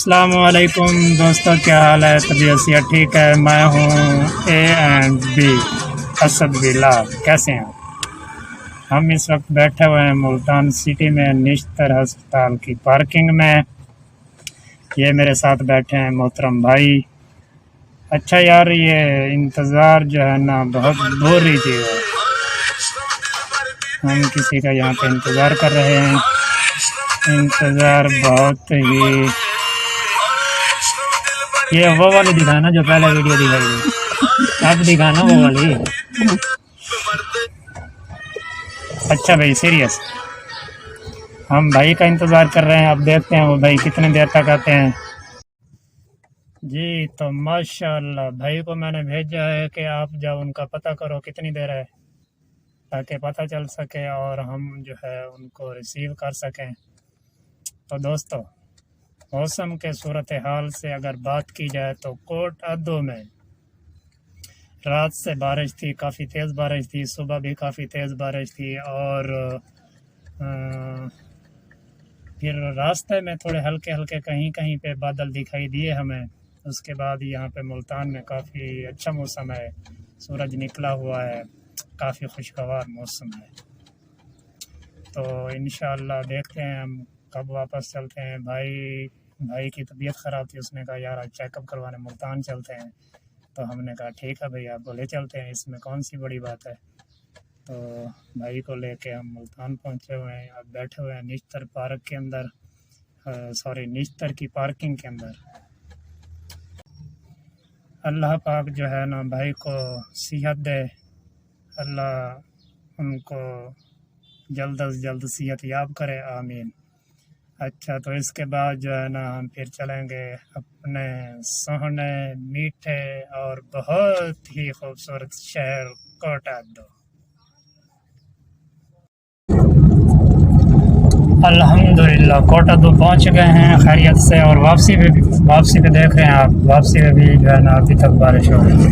अस्सलामुअलैकुम दोस्तों, क्या हाल है? तबीयत सेहत ठीक है? मैं हूँ A&B असद बिलाल। कैसे हैं? हम इस वक्त बैठे हुए हैं मुल्तान सिटी में निश्तर अस्पताल की पार्किंग में। ये मेरे साथ बैठे हैं मोहतरम भाई। अच्छा यार, ये इंतज़ार जो है ना बहुत बोरी चीज़ है। हम किसी का यहाँ पे इंतज़ार कर रहे हैं। इंतज़ार बहुत ही, ये वो वाली दिखाना जो पहले वीडियो दिखाई थी, अब दिखाना वो वाली। अच्छा भाई, सीरियस, हम भाई का इंतज़ार कर रहे हैं। अब देखते हैं वो भाई कितने देर तक आते हैं। जी तो माशाल्लाह, भाई को मैंने भेजा है कि आप जाओ उनका पता करो कितनी देर है, ताकि पता चल सके और हम जो है उनको रिसीव कर सकें। तो दोस्तों, मौसम के सूरत हाल से अगर बात की जाए तो कोट अद्दो में रात से बारिश थी, काफ़ी तेज़ बारिश थी, सुबह भी काफ़ी तेज़ बारिश थी और फिर रास्ते में थोड़े हल्के हल्के कहीं कहीं पे बादल दिखाई दिए हमें। उसके बाद यहाँ पे मुल्तान में काफ़ी अच्छा मौसम है, सूरज निकला हुआ है, काफ़ी खुशगवार मौसम है। तो इंशाअल्लाह देखते हैं हम कब वापस चलते हैं। भाई की तबीयत ख़राब थी, उसने कहा यार आज चेकअप करवाने मुल्तान चलते हैं। तो हमने कहा ठीक है भाई, आपको ले चलते हैं, इसमें कौन सी बड़ी बात है। तो भाई को लेके हम मुल्तान पहुंचे हुए हैं। अब बैठे हुए हैं निश्तर पार्क के अंदर, निश्तर की पार्किंग के अंदर। अल्लाह पाक जो है ना भाई को सेहत दे, अल्लाह उनको जल्द अज जल्द सेहत याब करे, आमीन। अच्छा, तो इसके बाद जो है ना हम फिर चलेंगे अपने सोहने मीठे और बहुत ही खूबसूरत शहर कोट अद्दो। अल्हम्दुलिल्लाह कोट अद्दो पहुँच गए हैं खैरियत से। और वापसी पे देख रहे हैं आप, वापसी पे भी जो है ना अभी तक बारिश हो रही है।